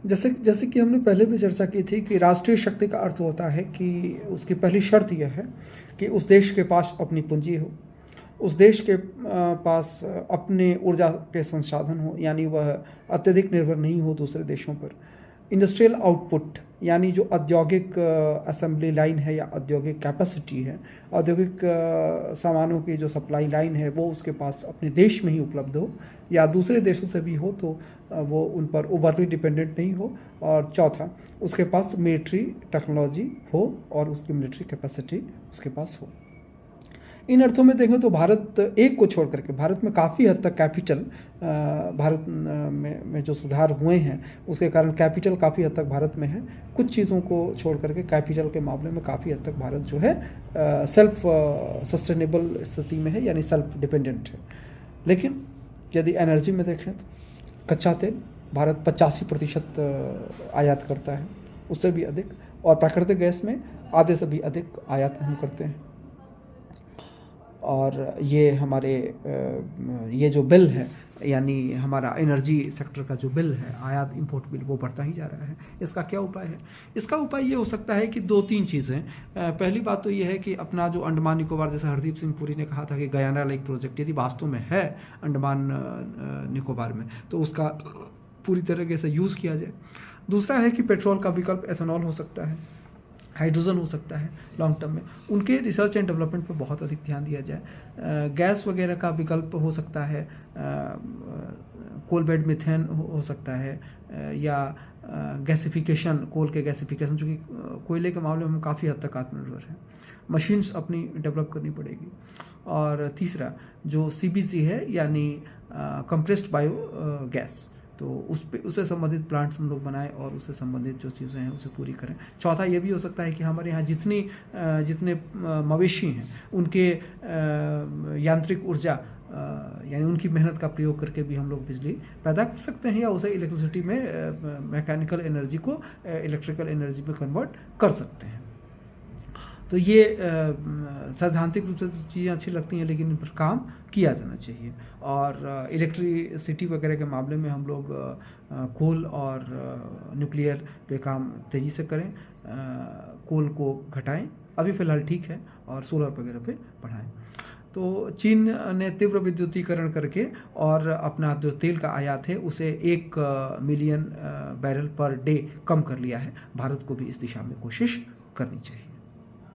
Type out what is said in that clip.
जैसे जैसे कि हमने पहले भी चर्चा की थी कि राष्ट्रीय शक्ति का अर्थ होता है कि उसकी पहली शर्त यह है कि उस देश के पास अपनी पूंजी हो, उस देश के पास अपने ऊर्जा के संसाधन हो, यानी वह अत्यधिक निर्भर नहीं हो दूसरे देशों पर। इंडस्ट्रियल आउटपुट यानी जो औद्योगिक असेंबली लाइन है या औद्योगिक कैपेसिटी है, औद्योगिक सामानों की जो सप्लाई लाइन है वो उसके पास अपने देश में ही उपलब्ध हो, या दूसरे देशों से भी हो तो वो उन पर ओवरली डिपेंडेंट नहीं हो। और चौथा, उसके पास मिलिट्री टेक्नोलॉजी हो और उसकी मिलिट्री कैपेसिटी उसके पास हो। इन अर्थों में देखें तो भारत एक को छोड़ करके, भारत में काफ़ी हद तक कैपिटल, भारत में जो सुधार हुए हैं उसके कारण कैपिटल काफ़ी हद तक भारत में है। कुछ चीज़ों को छोड़ करके कैपिटल के मामले में काफ़ी हद तक भारत जो है सेल्फ सस्टेनेबल स्थिति में है, यानी सेल्फ डिपेंडेंट है। लेकिन यदि एनर्जी में देखें तो कच्चा तेल भारत 85% आयात करता है, उससे भी अधिक, और प्राकृतिक गैस में आधे से भी अधिक आयात हम करते हैं। और ये हमारे ये जो बिल है, यानी हमारा एनर्जी सेक्टर का जो बिल है, आयात इंपोर्ट बिल, वो बढ़ता ही जा रहा है। इसका क्या उपाय है? इसका उपाय ये हो सकता है कि 2-3 चीज़ें। पहली बात तो ये है कि अपना जो अंडमान निकोबार, जैसे हरदीप सिंह पुरी ने कहा था कि गयाना लाइक प्रोजेक्ट यदि वास्तव में है अंडमान निकोबार में, तो उसका पूरी तरीके से यूज़ किया जाए। दूसरा है कि पेट्रोल का विकल्प एथेनॉल हो सकता है, हाइड्रोजन हो सकता है लॉन्ग टर्म में, उनके रिसर्च एंड डेवलपमेंट पर बहुत अधिक ध्यान दिया जाए। गैस वगैरह का विकल्प हो सकता है, कोल बेड मिथेन हो सकता है, या गैसिफिकेशन, कोल के गैसिफिकेशन, चूँकि कोयले के मामले में हम काफ़ी हद तक आत्मनिर्भर हैं, मशीन्स अपनी डेवलप करनी पड़ेगी। और तीसरा जो CBG है, यानी कंप्रेस्ड बायो गैस, तो उससे संबंधित प्लांट्स हम लोग बनाएं और उससे संबंधित जो चीज़ें हैं उसे पूरी करें। चौथा ये भी हो सकता है कि हमारे यहाँ जितने मवेशी हैं उनके यांत्रिक ऊर्जा, यानी उनकी मेहनत का प्रयोग करके भी हम लोग बिजली पैदा कर सकते हैं, या उसे इलेक्ट्रिसिटी में मैकेनिकल एनर्जी को इलेक्ट्रिकल एनर्जी में कन्वर्ट कर सकते हैं। तो ये सैद्धांतिक रूप से तो चीज़ें अच्छी लगती हैं, लेकिन इन पर काम किया जाना चाहिए। और इलेक्ट्रिसिटी वगैरह के मामले में हम लोग कोल और न्यूक्लियर पे काम तेज़ी से करें, कोल को घटाएं, अभी फ़िलहाल ठीक है, और सोलर वगैरह पे बढ़ाएं। तो चीन ने तीव्र विद्युतीकरण करके और अपना जो तेल का आयात है उसे 1 मिलियन बैरल पर डे कम कर लिया है। भारत को भी इस दिशा में कोशिश करनी चाहिए।